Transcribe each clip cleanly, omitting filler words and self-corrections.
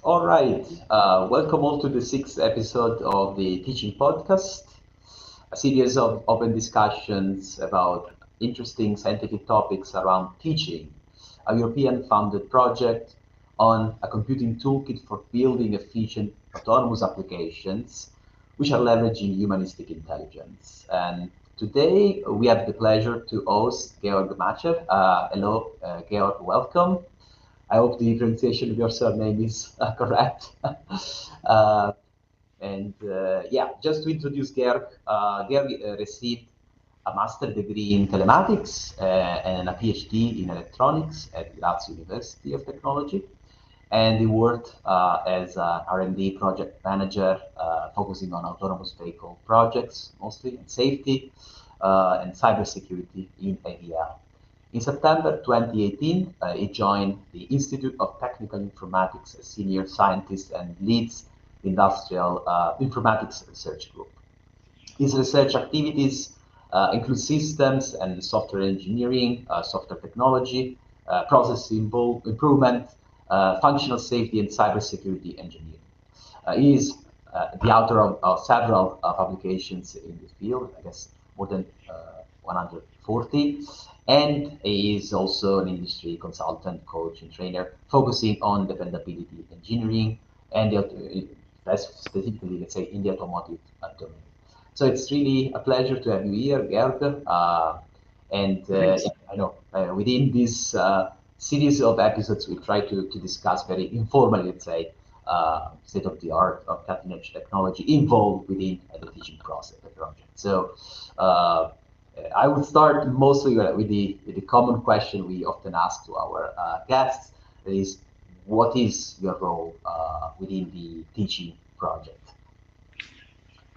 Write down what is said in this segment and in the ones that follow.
All right. Welcome all to the sixth episode of the Teaching Podcast, a series of open discussions about interesting scientific topics around teaching, a European-funded project on a computing toolkit for building efficient autonomous applications which are leveraging humanistic intelligence. And today we have the pleasure to host Georg Macher. Hello, Georg, welcome. I hope the pronunciation of your surname is correct. uh, yeah, just to introduce Georg, Georg received a master's degree in telematics and a PhD in electronics at Graz University of Technology. And he worked as an R&D project manager, focusing on autonomous vehicle projects, mostly in safety and cybersecurity in AVL. In September 2018, he joined the Institute of Technical Informatics as senior scientist and leads the Industrial Informatics Research Group. His research activities include systems and software engineering, software technology, process improvement, functional safety, and cybersecurity engineering. He is the author of several publications in this field, I guess more than 140, and he is also an industry consultant, coach, and trainer focusing on dependability engineering and specifically, let's say, in the automotive domain. So it's really a pleasure to have you here, Gerd. I know within this series of episodes, we try to discuss very informally, let's say, state of the art of cutting edge technology involved within the teaching process, the project. So I would start mostly with the common question we often ask to our guests, that is, what is your role within the teaching project?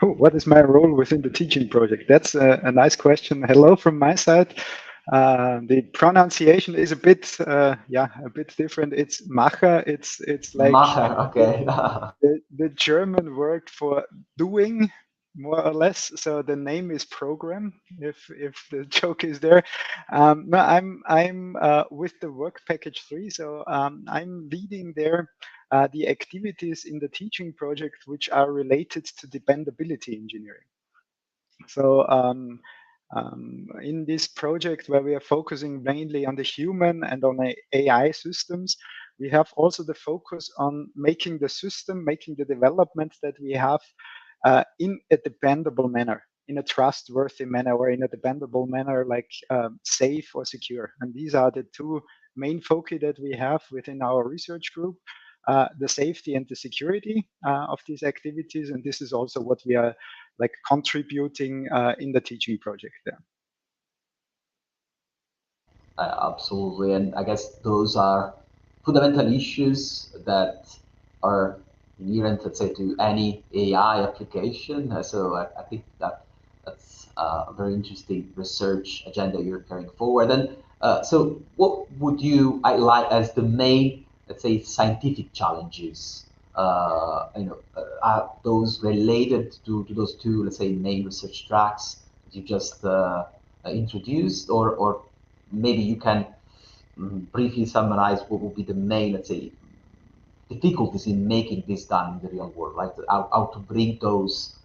Oh, what is my role within the teaching project? That's a nice question. Hello from my side. The pronunciation is a bit, a bit different. It's Macher. It's like Macher, okay. the German word for doing, more or less. So the name is program. If the joke is there. No, I'm with the work package 3. So I'm leading there the activities in the teaching project which are related to dependability engineering. So in this project where we are focusing mainly on the human and on AI systems, we have also the focus on making the system, making the development that we have in a dependable manner, in a trustworthy manner, or in a dependable manner, like safe or secure. And these are the two main foci that we have within our research group. The safety and the security of these activities, and this is also what we are like contributing in the teaching project there. Absolutely, and I guess those are fundamental issues that are inherent, let's say, to any AI application. So I think that's a very interesting research agenda you're carrying forward. And so, what would you highlight as the main, let's say, scientific challenges? Are those related to those two, let's say, main research tracks that you just introduced, or maybe you can briefly summarize what would be the main, let's say, difficulties in making this done in the real world, right? How to bring those,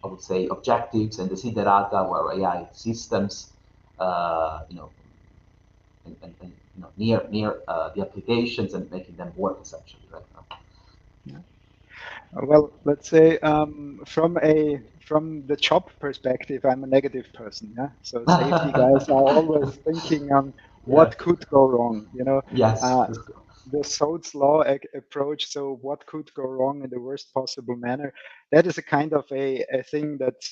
I would say, objectives and the desiderata or AI systems, near the applications and making them work essentially, right now. Yeah. Well, let's say from the job perspective, I'm a negative person. Yeah. So safety guys are always thinking on what could go wrong. Yes. The Sode's law approach. So what could go wrong in the worst possible manner? That is a kind of a thing that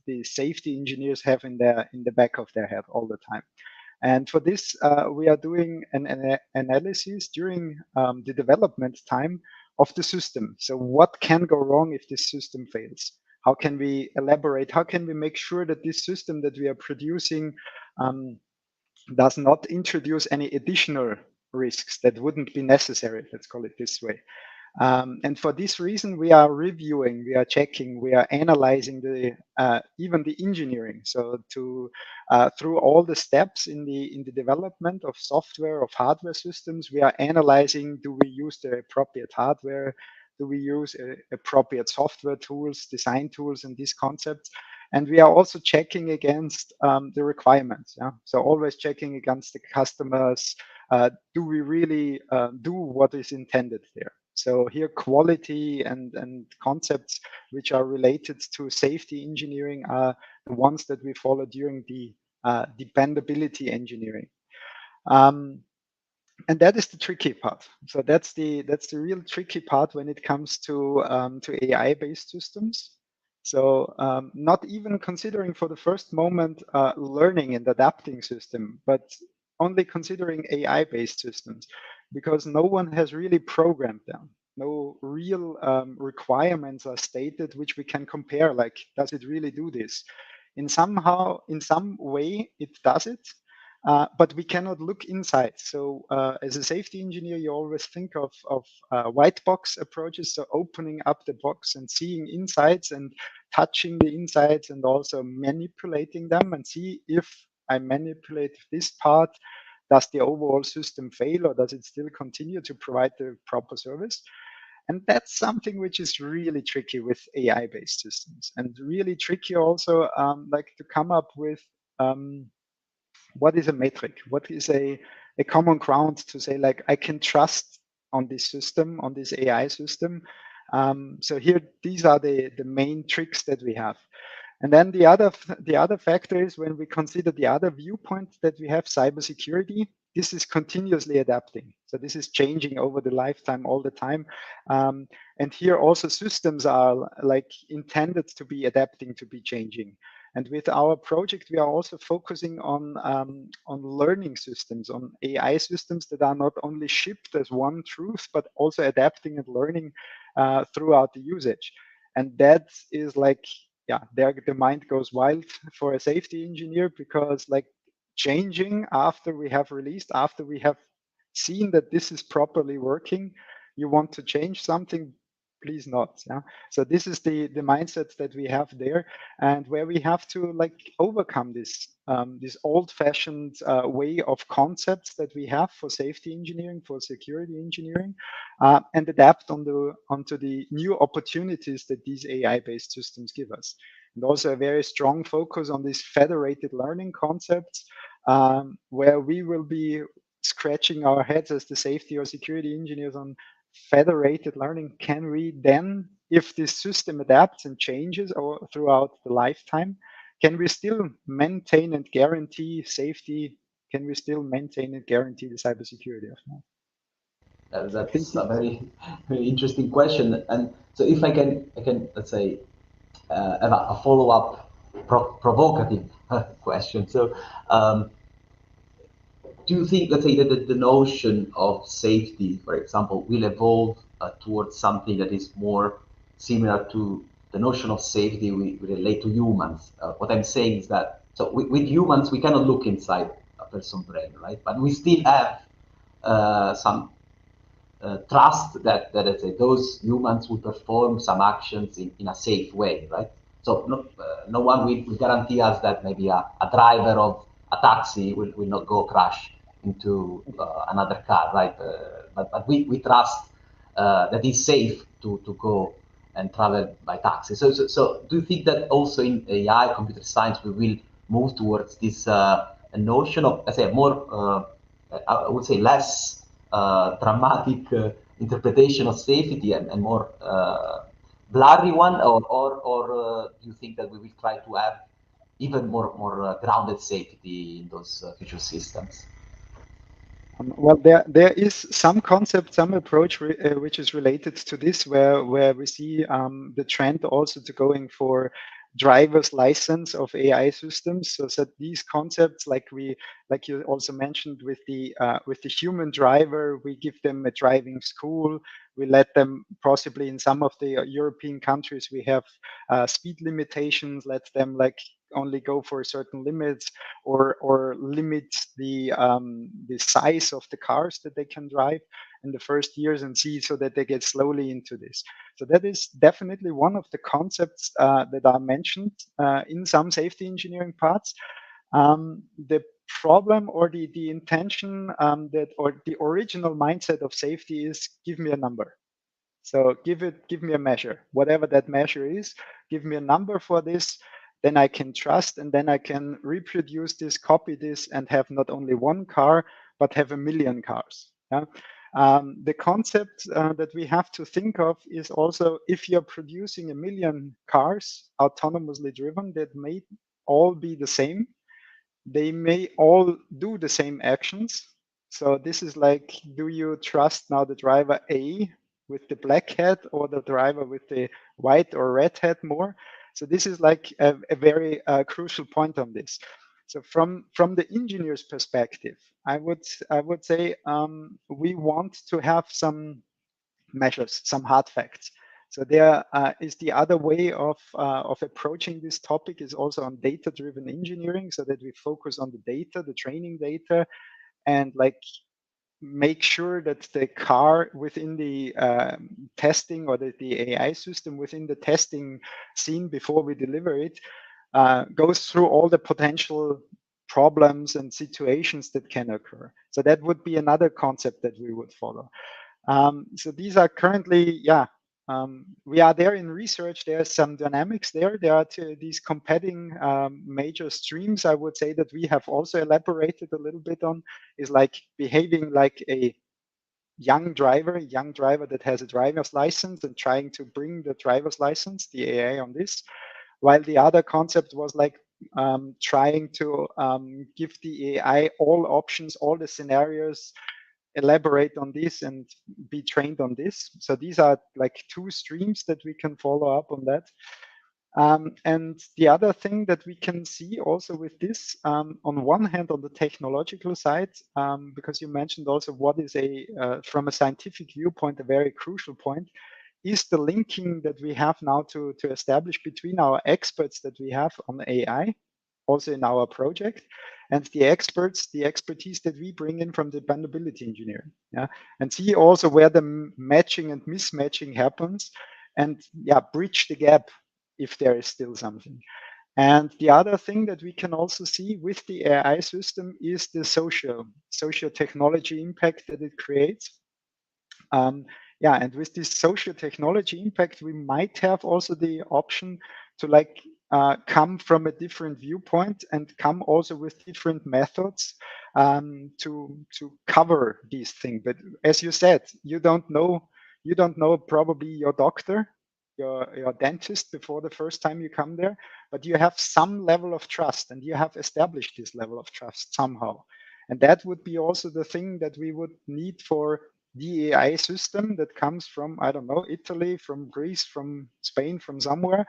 the safety engineers have in the back of their head all the time. And for this, we are doing an analysis during the development time of the system. So what can go wrong if this system fails? How can we elaborate? How can we make sure that this system that we are producing does not introduce any additional risks that wouldn't be necessary? Let's call it this way. And for this reason, we are reviewing, we are checking, we are analyzing the even the engineering. So to through all the steps in the development of software, of hardware systems, we are analyzing: do we use the appropriate hardware? Do we use appropriate software tools, design tools, and these concepts? And we are also checking against the requirements. Yeah? So always checking against the customers. Do we really do what is intended there? So here, quality and concepts which are related to safety engineering are the ones that we follow during the dependability engineering. And that is the tricky part. So that's the real tricky part when it comes to AI-based systems. So not even considering for the first moment learning and adapting system, but only considering AI-based systems, because no one has really programmed them. No real requirements are stated which we can compare. Like, does it really do this? In some way, it does it, but we cannot look inside. So as a safety engineer, you always think of white box approaches, so opening up the box and seeing insides and touching the insides and also manipulating them and see if I manipulate this part, does the overall system fail or does it still continue to provide the proper service? And that's something which is really tricky with AI-based systems, and really tricky also like to come up with what is a metric? What is a common ground to say, like, I can trust on this system, on this AI system? So here, these are the main tricks that we have. And then the other factor is when we consider the other viewpoint that we have, cybersecurity. This is continuously adapting. So this is changing over the lifetime all the time. And here also systems are like intended to be adapting, to be changing. And with our project, we are also focusing on learning systems, on AI systems that are not only shipped as one truth, but also adapting and learning throughout the usage. And that is like, yeah, there the mind goes wild for a safety engineer, because like changing after we have released, after we have seen that this is properly working, you want to change something, please not. Yeah. So this is the mindset that we have there, and where we have to like overcome this old-fashioned way of concepts that we have for safety engineering, for security engineering, and adapt onto the new opportunities that these AI-based systems give us. And also a very strong focus on these federated learning concepts, where we will be scratching our heads as the safety or security engineers on federated learning. Can we then, if this system adapts and changes throughout the lifetime, can we still maintain and guarantee safety? Can we still maintain and guarantee the cybersecurity of that? That's a very, very interesting question. And so if I can, let's say, have a follow-up provocative question. So do you think, let's say, that the notion of safety, for example, will evolve towards something that is more similar to the notion of safety we relate to humans? What I'm saying is that, so with humans, we cannot look inside a person's brain, right? But we still have some trust that let's say, those humans will perform some actions in a safe way, right? So no one will guarantee us that maybe a driver of a taxi will not go crash into another car, right? But we trust that it's safe to go and travel by taxi. So do you think that also in AI, computer science, we will move towards this notion of, let's say, more, I would say, less dramatic interpretation of safety and more blurry one, or do you think that we will try to have even more grounded safety in those future systems? Well, there is some concept, some approach which is related to this, where we see the trend also to going for driver's license of AI systems. So that these concepts, like you also mentioned with the human driver, we give them a driving school. We let them, possibly in some of the European countries, we have speed limitations. Let them like only go for certain limits, or limit the size of the cars that they can drive in the first years, and see so that they get slowly into this. So that is definitely one of the concepts that are mentioned in some safety engineering parts. The problem, or the intention, or the original mindset of safety is, give me a number. So give me a measure, whatever that measure is, give me a number for this, then I can trust, and then I can reproduce this, copy this, and have not only one car, but have a million cars. Yeah? The concept that we have to think of is also, if you're producing a million cars autonomously driven, that may all be the same. They may all do the same actions. So this is like, do you trust now the driver A with the black hat, or the driver with the white or red hat more? So this is like a very crucial point on this. So from the engineer's perspective, I would say we want to have some measures, some hard facts. So there is the other way of approaching this topic, is also on data-driven engineering, so that we focus on the data, the training data, and like make sure that the car within the testing, or the AI system within the testing scene before we deliver it, goes through all the potential problems and situations that can occur. So that would be another concept that we would follow. So these are currently, we are there in research. There's some dynamics there. There are these competing major streams, I would say, that we have also elaborated a little bit on, is like behaving like a young driver that has a driver's license, and trying to bring the driver's license, the AI, on this. While the other concept was like trying to give the AI all options, all the scenarios, elaborate on this, and be trained on this. So these are like two streams that we can follow up on that. And the other thing that we can see also with this, on one hand, on the technological side, because you mentioned also what is from a scientific viewpoint, a very crucial point, is the linking that we have now to establish between our experts that we have on AI, also in our project, and the expertise that we bring in from dependability engineering. Yeah, and see also where the matching and mismatching happens, and bridge the gap if there is still something. And the other thing that we can also see with the AI system is the social technology impact that it creates. And with this social technology impact, we might have also the option to like come from a different viewpoint, and come also with different methods to cover these things. But as you said, you don't know probably your doctor, your dentist, before the first time you come there, but you have some level of trust, and you have established this level of trust somehow. And that would be also the thing that we would need for the AI system that comes from, I don't know, Italy, from Greece, from Spain, from somewhere.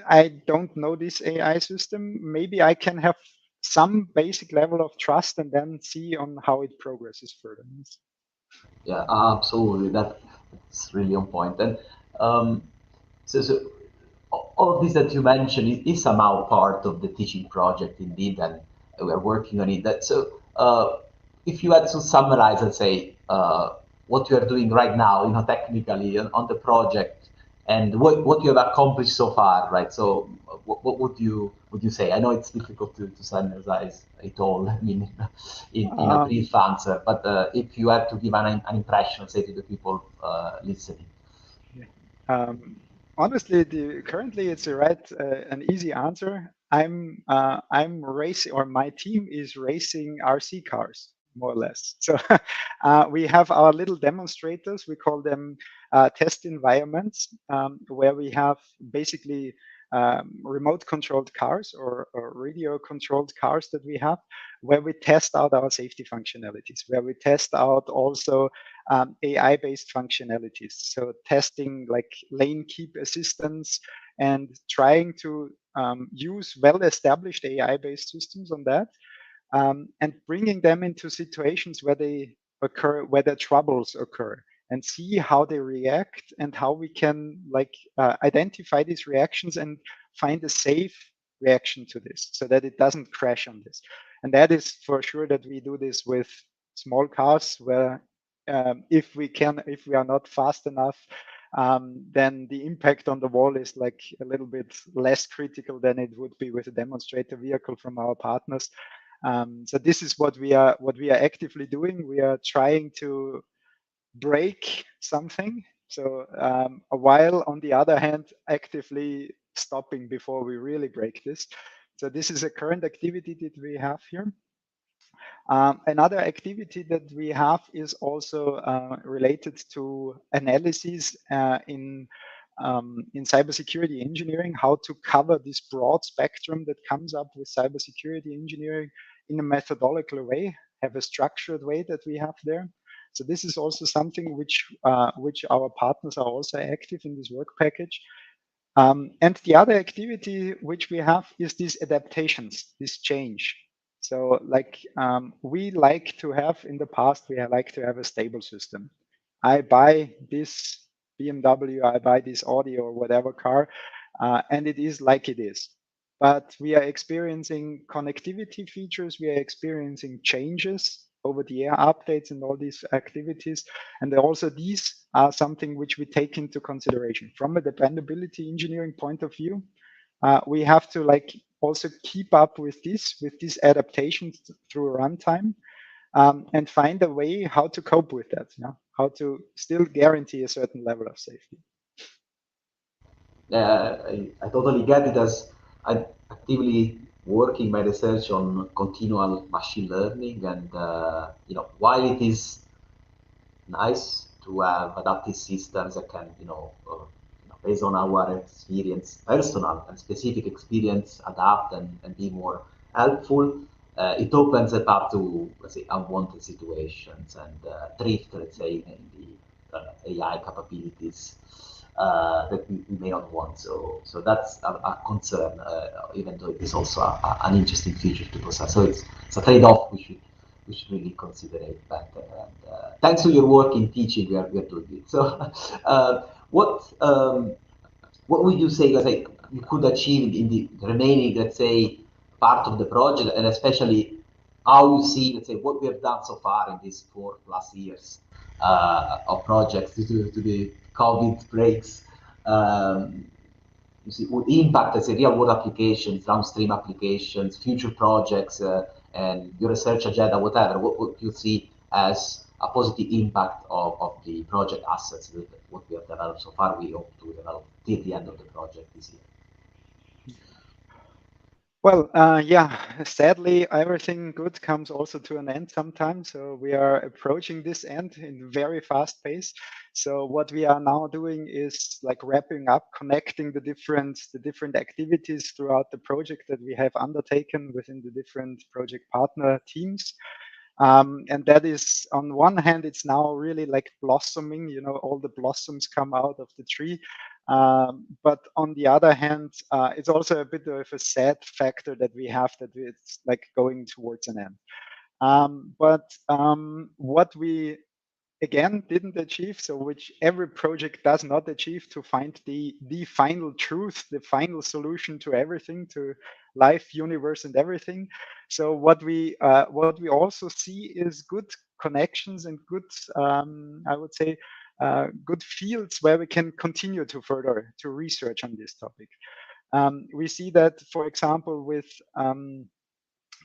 I don't know this AI system. Maybe I can have some basic level of trust, and then see on how it progresses further. Yeah, absolutely. That's really on point. And so all of this that you mentioned is somehow part of the teaching project, indeed, and we're working on it. If you had to summarize, let's say, what you are doing right now, technically on the project, and what you have accomplished so far, right? So, what would you say? I know it's difficult to summarize it all, I mean, in a brief answer, but if you had to give an impression, say, to the people listening. Honestly, currently it's an easy answer. I'm racing, or my team is racing RC cars, more or less. So we have our little demonstrators. We call them test environments, where we have basically remote controlled cars, or radio controlled cars that we have, where we test out our safety functionalities, where we test out also AI based functionalities. So testing like lane keep assistance, and trying to use well established AI based systems on that, and bringing them into situations where the troubles occur, and see how they react, and how we can like identify these reactions, and find a safe reaction to this so that it doesn't crash on this. And that is for sure that we do this with small cars where if we are not fast enough, then the impact on the wall is like a little bit less critical than it would be with a demonstrator vehicle from our partners. So this is what we are actively doing. We are trying to break something. So while on the other hand, actively stopping before we really break this. So this is a current activity that we have here. Another activity that we have is also related to analysis in cybersecurity engineering, how to cover this broad spectrum that comes up with cybersecurity engineering in a methodological way, have a structured way that we have there. So this is also something which our partners are also active in this work package. And the other activity which we have is these adaptations, this change. So like we like to have in the past, we like to have a stable system. I buy this BMW, I buy this Audi or whatever car, and it is like it is. But we are experiencing connectivity features, we are experiencing changes over the air updates and all these activities. And also these are something which we take into consideration. From a dependability engineering point of view, we have to like also keep up with these adaptations through runtime, and find a way how to cope with that, how to still guarantee a certain level of safety. I totally get it, as I'm actively working my research on continual machine learning, and while it is nice to have adaptive systems that can, based on our experience, personal and specific experience, adapt and be more helpful. It opens it up to, let's say, unwanted situations and drift, let's say, in the AI capabilities that we may not want. So that's a concern, even though it is also an interesting feature to possess. So it's a trade-off we should really consider it better. And thanks to your work in teaching, we are doing it. So what would you say, let's say, you could achieve in the remaining, let's say, part of the project, and especially how you see, let's say, what we have done so far in these 4+ years of projects due to the COVID breaks? You see, would impact, let's say, real world applications, downstream applications, future projects, and your research agenda, whatever. What you see as a positive impact of the project assets with what we have developed so far, we hope to develop till the end of the project this year? Well, yeah, sadly, everything good comes also to an end sometimes. So we are approaching this end in very fast pace. So what we are now doing is like wrapping up, connecting the different activities throughout the project that we have undertaken within the different project partner teams. And that is, on one hand, it's now really like blossoming, all the blossoms come out of the tree. But on the other hand, it's also a bit of a sad factor that we have, that it's like going towards an end. But what we again didn't achieve, so which every project does not achieve, to find the final truth, the final solution to everything, to life, universe, and everything. So what we also see is good connections and good, I would say, good fields where we can continue to further to research on this topic. We see that, for example,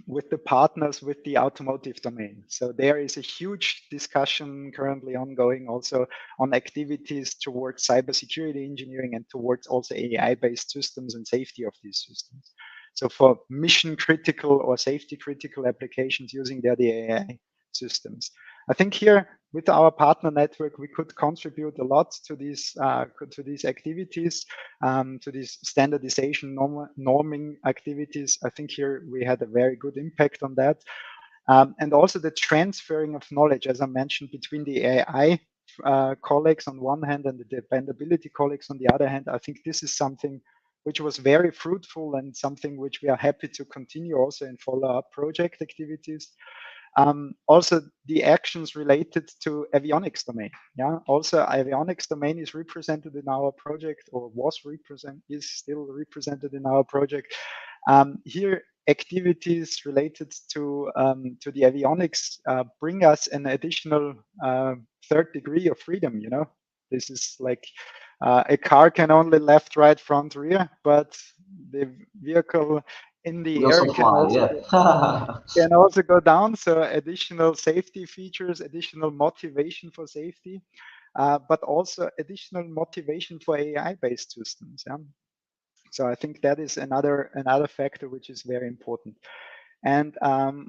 with the partners with the automotive domain. So there is a huge discussion currently ongoing also on activities towards cybersecurity engineering and towards also AI-based systems and safety of these systems. So for mission critical or safety critical applications using the AI systems. I think here with our partner network, we could contribute a lot to these activities, to these standardization norming activities. I think here we had a very good impact on that. And also the transferring of knowledge, as I mentioned, between the AI colleagues on one hand and the dependability colleagues on the other hand. I think this is something which was very fruitful and something which we are happy to continue also in follow-up project activities. Also, the actions related to avionics domain. Yeah, also avionics domain is represented in our project, or is still represented in our project. Here, activities related to the avionics bring us an additional third degree of freedom. You know, this is like a car can only left, right, front, rear, but the vehicle in the We air also fly, yeah. can also go down. So additional safety features, additional motivation for safety, but also additional motivation for AI-based systems. Yeah? So I think that is another factor which is very important. And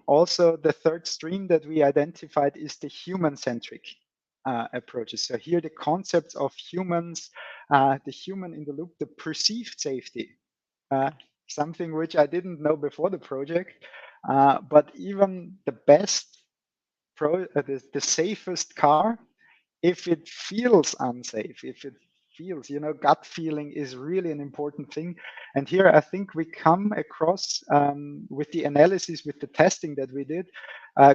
also the third stream that we identified is the human-centric approaches. So here the concepts of humans, the human in the loop, the perceived safety, something which I didn't know before the project, but even the best, the safest car, if it feels unsafe, if it feels, you know, gut feeling is really an important thing. And here I think we come across with the analysis, with the testing that we did,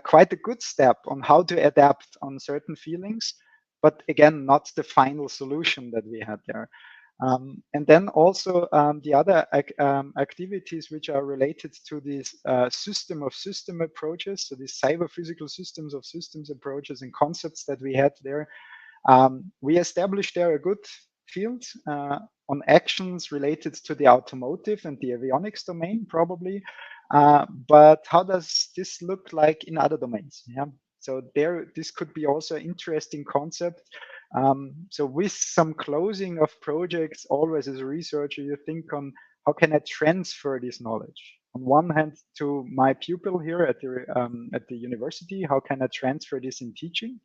quite a good step on how to adapt on certain feelings, but again, not the final solution that we had there. And then also the other activities which are related to this system of system approaches, so these cyber physical systems of systems approaches and concepts that we had there. We established there a good field on actions related to the automotive and the avionics domain, probably. But how does this look like in other domains? Yeah. So there, this could be also an interesting concept. So with some closing of projects, always as a researcher, you think on how can I transfer this knowledge? On one hand, to my pupil here at the university, how can I transfer this in teaching?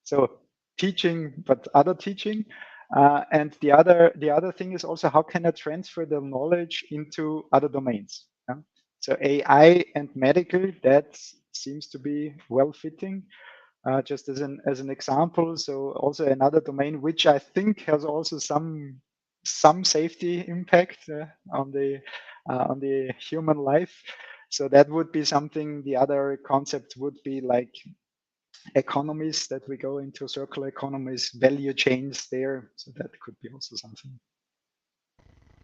So teaching, but other teaching. And the other thing is also how can I transfer the knowledge into other domains? Yeah? So AI and medical, that seems to be well fitting. Just as an example, so also another domain which I think has also some safety impact on the human life. So that would be something. The other concept would be like economies, that we go into circular economies, value chains there. So that could be also something.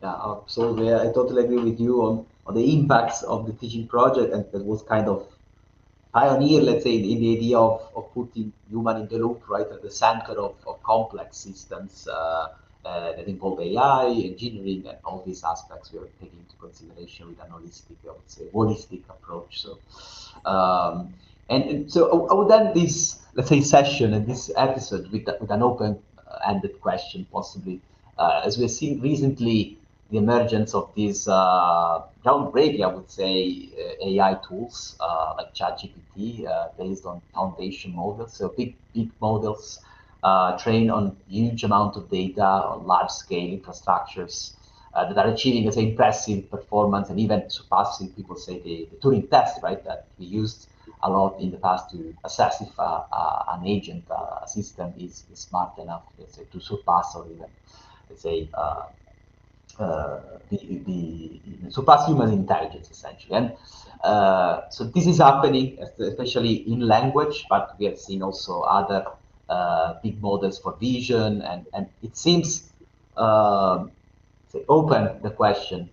Yeah, absolutely. I totally agree with you on the impacts of the teaching project, and that was kind of pioneer, let's say, in the idea of putting human in the loop, right, at the center of complex systems that involve AI, engineering, and all these aspects we are taking into consideration with an holistic, I would say, holistic approach. So, and so I would end this, let's say, session and this episode with an open-ended question, possibly, as we've seen recently the emergence of these groundbreaking, I would say, AI tools like ChatGPT based on foundation models, so big models trained on huge amount of data, on large scale infrastructures that are achieving a impressive performance and even surpassing, people say, the Turing test, right, that we used a lot in the past to assess if an agent, a system is smart enough, let's say, to surpass or even, let's say, the surpass human intelligence, essentially. And so this is happening, especially in language, but we have seen also other big models for vision, and it seems open the question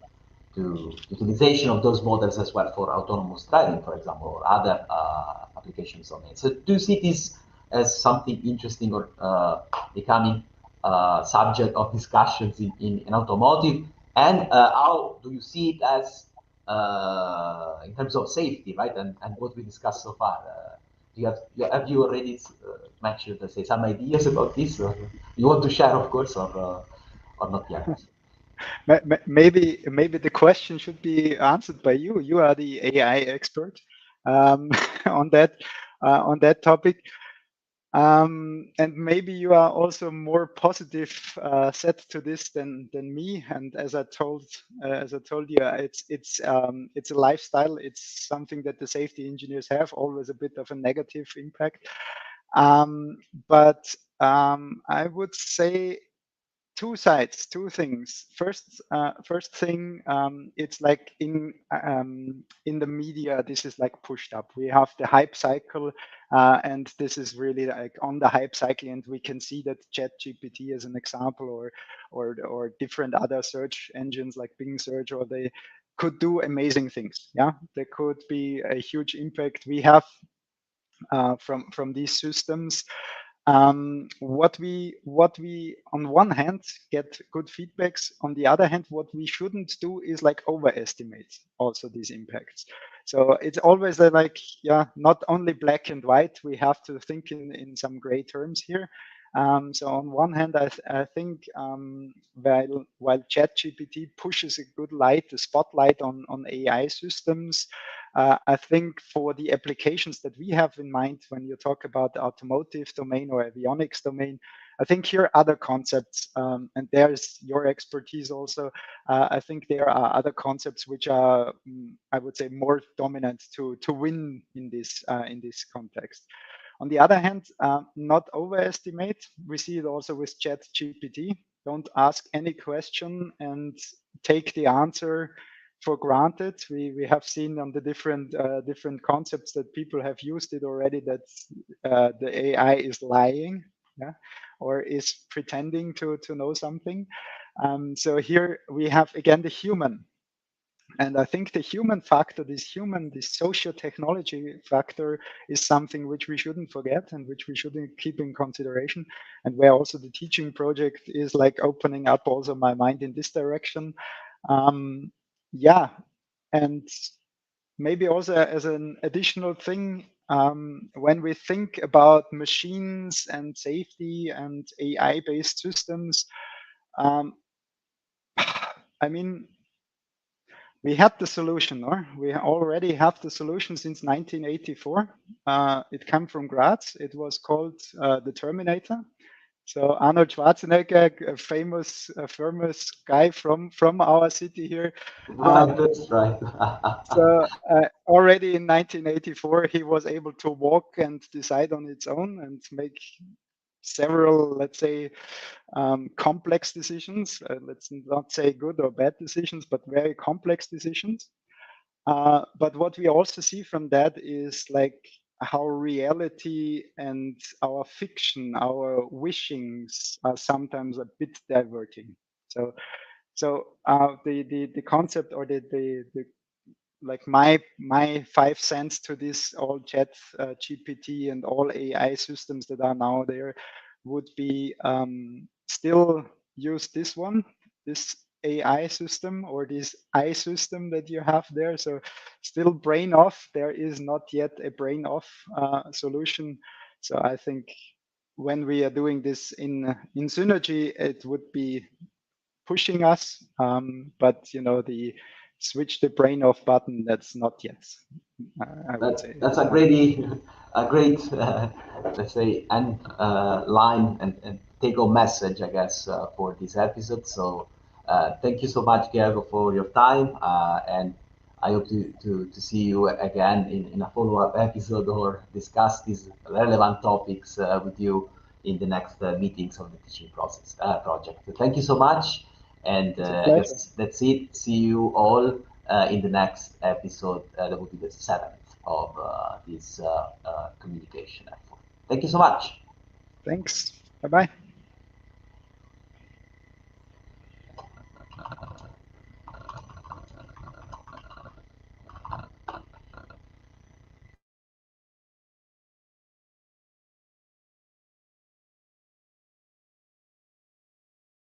to utilization of those models as well for autonomous driving, for example, or other applications on it. So do you see this as something interesting or becoming subject of discussions in automotive? And how do you see it as in terms of safety, right? And what we discussed so far. Have you already mentioned, let's say, some ideas about this? Or you want to share, of course, or not yet? Maybe the question should be answered by you. You are the AI expert on that topic. And maybe you are also more positive set to this than me. And as I told you, it's a lifestyle. It's something that the safety engineers have, always a bit of a negative impact. But I would say two sides, two things. First thing, it's like in the media, this is like pushed up. We have the hype cycle, and this is really like on the hype cycle, and we can see that ChatGPT as an example, or different other search engines like Bing Search, or they could do amazing things. Yeah, there could be a huge impact we have from these systems. What we on one hand get good feedbacks, on the other hand what we shouldn't do is like overestimate also these impacts. So it's always like, yeah, not only black and white, we have to think in some gray terms here. So on one hand, I think while ChatGPT pushes a good light, a spotlight on AI systems, I think for the applications that we have in mind when you talk about the automotive domain or avionics domain, I think here are other concepts, and there's your expertise also. I think there are other concepts which are, I would say, more dominant to win in this context. On the other hand, not overestimate. We see it also with ChatGPT. Don't ask any question and take the answer for granted. We have seen on the different concepts that people have used it already, that the AI is lying, yeah, or is pretending to know something. So here we have again the human. And I think the human factor, this socio-technology factor, is something which we shouldn't forget and which we shouldn't keep in consideration. And where also the teaching project is like opening up also my mind in this direction. Yeah, and maybe also as an additional thing, when we think about machines and safety and AI-based systems, I mean, we had the solution, or we already have the solution since 1984. It came from Graz. It was called the Terminator. So Arnold Schwarzenegger, a famous guy from our city here. Right, that's right. So already in 1984, he was able to walk and decide on its own and make several, let's say, complex decisions. Let's not say good or bad decisions, but very complex decisions. But what we also see from that is like how reality and our fiction, our wishings are sometimes a bit diverting. So the concept, or the like my 5 cents to this all chat GPT and all AI systems that are now there would be, still use this AI system or this I system that you have there. So still brain off. There is not yet a brain off solution. So I think when we are doing this in synergy, it would be pushing us. But the switch the brain off button, that's not yet. I would say That's a great, let's say, and line and take home message, I guess, for this episode. So thank you so much, Gergo, for your time, and I hope to see you again in a follow-up episode or discuss these relevant topics with you in the next meetings of the teaching process project. So thank you so much, and it's a I pleasure. guess that's it. See you all in the next episode. That will be the seventh of this communication effort. Thank you so much. Thanks. Bye bye.